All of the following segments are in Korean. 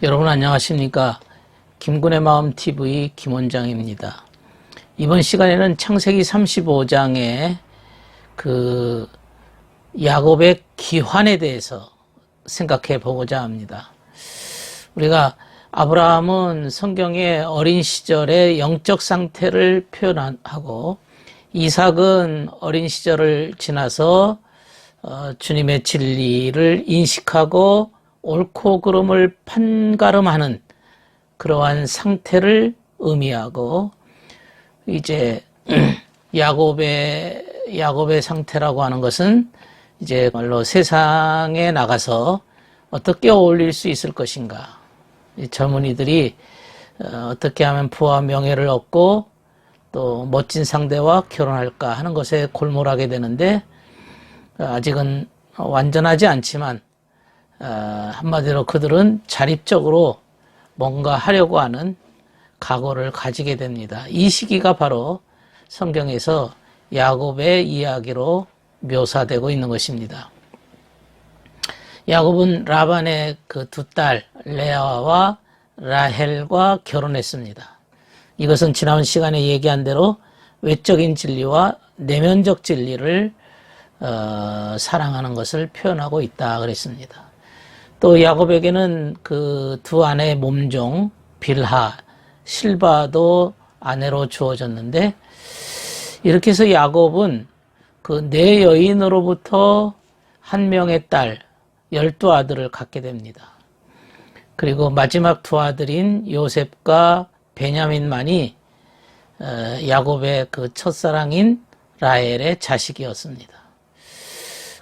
여러분 안녕하십니까? 김군의 마음 TV 김원장입니다. 이번 시간에는 창세기 35장의 그 야곱의 기환에 대해서 생각해 보고자 합니다. 우리가 아브라함은 성경의 어린 시절의 영적 상태를 표현하고 이삭은 어린 시절을 지나서 주님의 진리를 인식하고 옳고 그름을 판가름하는 그러한 상태를 의미하고, 이제 야곱의 상태라고 하는 것은 이제 말로 세상에 나가서 어떻게 어울릴 수 있을 것인가, 젊은이들이 어떻게 하면 부와 명예를 얻고 또 멋진 상대와 결혼할까 하는 것에 골몰하게 되는데, 아직은 완전하지 않지만 한마디로 그들은 자립적으로 뭔가 하려고 하는 각오를 가지게 됩니다. 이 시기가 바로 성경에서 야곱의 이야기로 묘사되고 있는 것입니다. 야곱은 라반의 그 두 딸 레아와 라헬과 결혼했습니다. 이것은 지난 시간에 얘기한 대로 외적인 진리와 내면적 진리를 사랑하는 것을 표현하고 있다 그랬습니다. 또 야곱에게는 그 두 아내의 몸종 빌하, 실바도 아내로 주어졌는데, 이렇게 해서 야곱은 그 네 여인으로부터 한 명의 딸 12아들을 갖게 됩니다. 그리고 마지막 두 아들인 요셉과 베냐민만이 야곱의 그 첫사랑인 라헬의 자식이었습니다.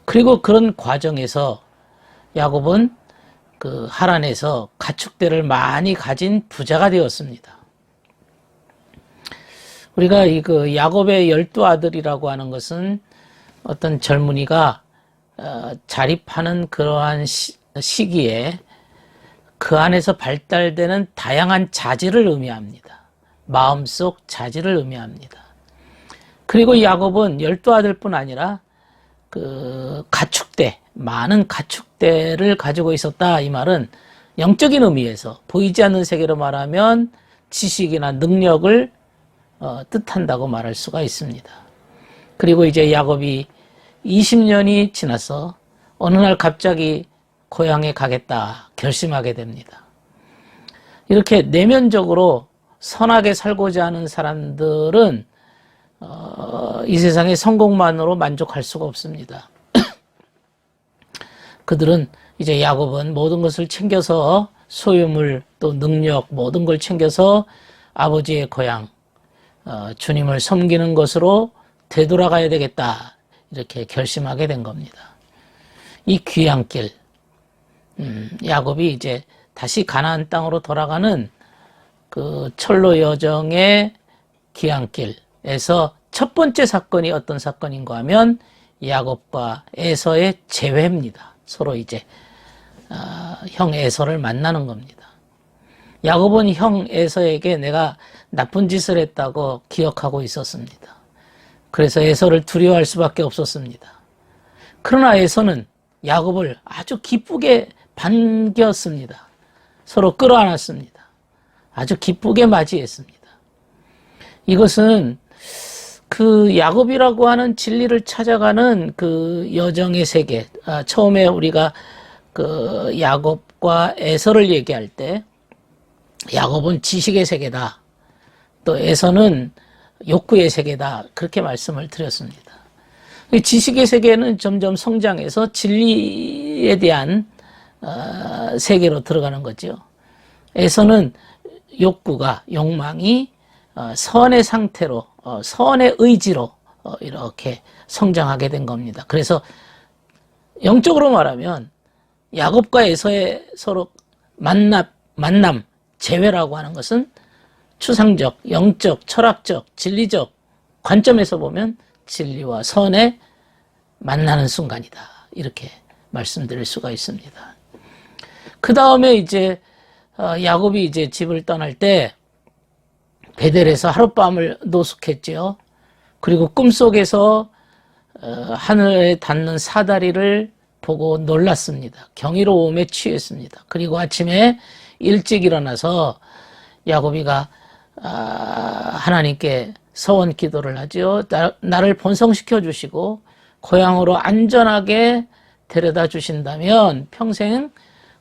그리고 그런 과정에서 야곱은 그 하란에서 가축대를 많이 가진 부자가 되었습니다. 우리가 그 야곱의 12아들이라고 하는 것은 어떤 젊은이가 자립하는 그러한 시기에 그 안에서 발달되는 다양한 자질을 의미합니다. 마음속 자질을 의미합니다. 그리고 야곱은 12아들뿐 아니라 그 가축대, 많은 가축대를 가지고 있었다. 이 말은 영적인 의미에서 보이지 않는 세계로 말하면 지식이나 능력을 뜻한다고 말할 수가 있습니다. 그리고 이제 야곱이 20년이 지나서 어느 날 갑자기 고향에 가겠다 결심하게 됩니다. 이렇게 내면적으로 선하게 살고자 하는 사람들은 이 세상의 성공만으로 만족할 수가 없습니다. 그들은 이제 야곱은 모든 것을 챙겨서 소유물 또 능력 모든 걸 챙겨서 아버지의 고향 주님을 섬기는 것으로 되돌아가야 되겠다 이렇게 결심하게 된 겁니다. 이 귀향길, 야곱이 이제 다시 가나안 땅으로 돌아가는 그 철로 여정의 귀향길에서 첫 번째 사건이 어떤 사건인가 하면 야곱과 에서의 재회입니다. 서로 이제 형 에서를 만나는 겁니다. 야곱은 형 에서에게 내가 나쁜 짓을 했다고 기억하고 있었습니다. 그래서 에서를 두려워할 수밖에 없었습니다. 그러나 에서는 야곱을 아주 기쁘게 반겼습니다. 서로 끌어안았습니다. 아주 기쁘게 맞이했습니다. 이것은 그 야곱이라고 하는 진리를 찾아가는 그 여정의 세계, 처음에 우리가 그 야곱과 에서를 얘기할 때 야곱은 지식의 세계다, 또 에서는 욕구의 세계다, 그렇게 말씀을 드렸습니다. 지식의 세계는 점점 성장해서 진리에 대한 세계로 들어가는 거죠. 에서는 욕구가, 욕망이 선의 상태로, 선의 의지로 이렇게 성장하게 된 겁니다. 그래서 영적으로 말하면 야곱과 에서의 서로 만남, 재회라고 하는 것은 추상적, 영적, 철학적, 진리적 관점에서 보면 진리와 선의 만나는 순간이다. 이렇게 말씀드릴 수가 있습니다. 그 다음에 이제 야곱이 이제 집을 떠날 때 베델에서 하룻밤을 노숙했지요. 그리고 꿈속에서 하늘에 닿는 사다리를 보고 놀랐습니다. 경이로움에 취했습니다. 그리고 아침에 일찍 일어나서 야곱이가 하나님께 서원 기도를 하죠. 나를 번성시켜 주시고 고향으로 안전하게 데려다 주신다면 평생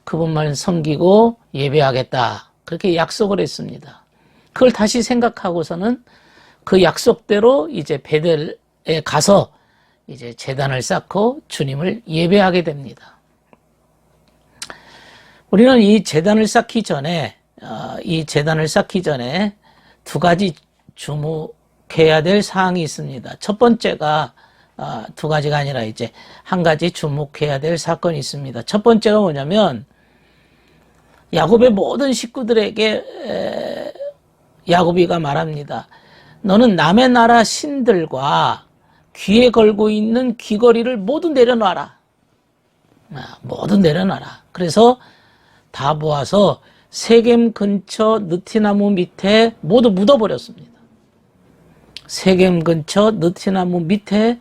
그분만 섬기고 예배하겠다. 그렇게 약속을 했습니다. 그걸 다시 생각하고서는 그 약속대로 이제 베델에 가서 이제 제단을 쌓고 주님을 예배하게 됩니다. 우리는 이 제단을 쌓기 전에 두 가지 주목해야 될 사항이 있습니다. 첫 번째가 두 가지가 아니라 이제 한 가지 주목해야 될 사건이 있습니다. 첫 번째가 뭐냐면 야곱의 모든 식구들에게 야곱이가 말합니다. 너는 남의 나라 신들과 귀에 걸고 있는 귀걸이를 모두 내려놔라. 모두 내려놔라. 그래서 다 모아서 세겜 근처 느티나무 밑에 모두 묻어버렸습니다. 세겜 근처 느티나무 밑에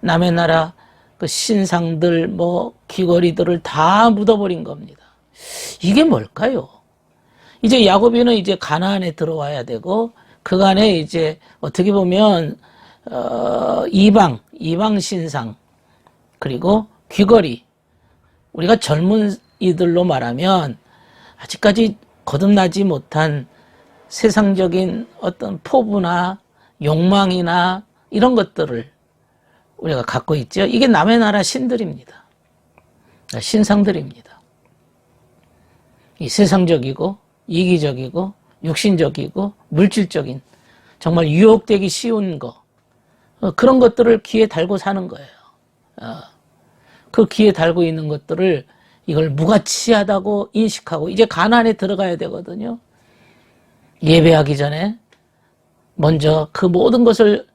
남의 나라 그 신상들 귀걸이들을 다 묻어버린 겁니다. 이게 뭘까요? 이제 야곱이는 이제 가나안에 들어와야 되고 그간에 이제 어떻게 보면 이방 신상 그리고 귀걸이 우리가 젊은 이들로 말하면 아직까지 거듭나지 못한 세상적인 어떤 포부나 욕망이나 이런 것들을 우리가 갖고 있죠. 이게 남의 나라 신들입니다. 신상들입니다. 이 세상적이고 이기적이고 육신적이고 물질적인 정말 유혹되기 쉬운 거 그런 것들을 귀에 달고 사는 거예요. 그 귀에 달고 있는 것들을 이걸 무가치하다고 인식하고 이제 가나안에 들어가야 되거든요. 예배하기 전에 먼저 그 모든 것을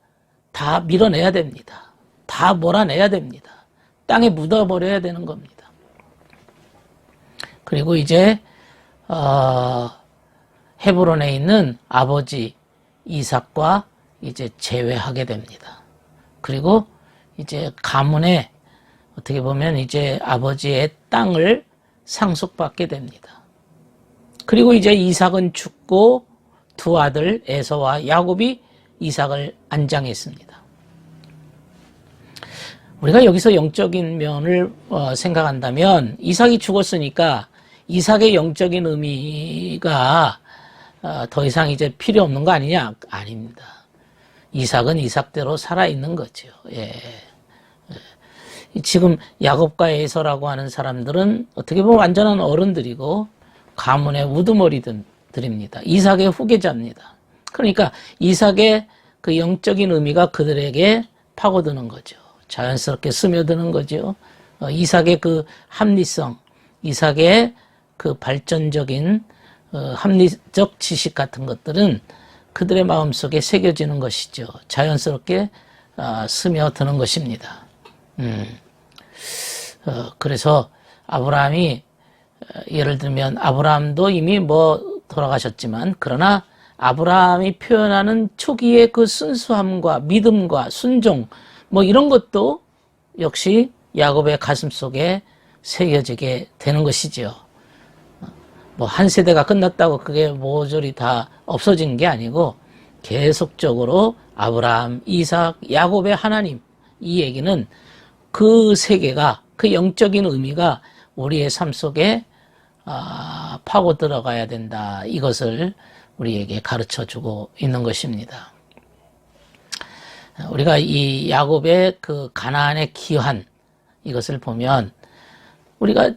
다 밀어내야 됩니다. 다 몰아내야 됩니다. 땅에 묻어버려야 되는 겁니다. 그리고 이제 헤브론에 있는 아버지 이삭과 이제 재회하게 됩니다. 그리고 이제 가문에 어떻게 보면 이제 아버지의 땅을 상속받게 됩니다. 그리고 이제 이삭은 죽고 두 아들 에서와 야곱이 이삭을 안장했습니다. 우리가 여기서 영적인 면을 생각한다면 이삭이 죽었으니까 이삭의 영적인 의미가 더 이상 이제 필요 없는 거 아니냐? 아닙니다. 이삭은 이삭대로 살아있는 거죠. 예. 지금 야곱과 에서라고 하는 사람들은 어떻게 보면 완전한 어른들이고 가문의 우두머리들입니다. 이삭의 후계자입니다. 그러니까 이삭의 그 영적인 의미가 그들에게 파고드는 거죠. 자연스럽게 스며드는 거죠. 이삭의 그 합리성, 이삭의 그 발전적인 합리적 지식 같은 것들은 그들의 마음속에 새겨지는 것이죠. 자연스럽게 스며드는 것입니다. 그래서 아브라함이 예를 들면 아브라함도 이미 돌아가셨지만 그러나 아브라함이 표현하는 초기의 그 순수함과 믿음과 순종 이런 것도 역시 야곱의 가슴 속에 새겨지게 되는 것이죠. 한 세대가 끝났다고 그게 모조리 다 없어진 게 아니고 계속적으로 아브라함, 이삭, 야곱의 하나님 이 얘기는 그 세계가 그 영적인 의미가 우리의 삶 속에 파고 들어가야 된다. 이것을 우리에게 가르쳐주고 있는 것입니다. 우리가 이 야곱의 그 가나안의 기환 이것을 보면 우리가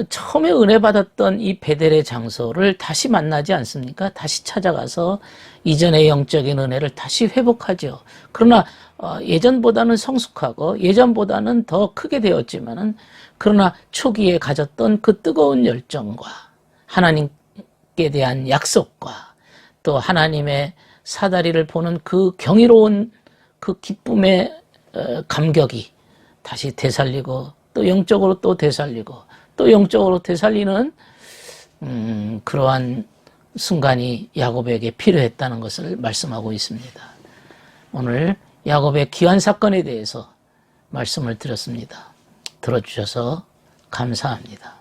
처음에 은혜 받았던 이 베델의 장소를 다시 만나지 않습니까? 다시 찾아가서 이전의 영적인 은혜를 다시 회복하죠. 그러나 예전보다는 성숙하고 예전보다는 더 크게 되었지만은 그러나 초기에 가졌던 그 뜨거운 열정과 하나님께 대한 약속과 또 하나님의 사다리를 보는 그 경이로운 그 기쁨의 감격이 다시 되살리고 또 영적으로 또 되살리고 또 영적으로 되살리는 그러한 순간이 야곱에게 필요했다는 것을 말씀하고 있습니다. 오늘 야곱의 귀한 사건에 대해서 말씀을 드렸습니다. 들어주셔서 감사합니다.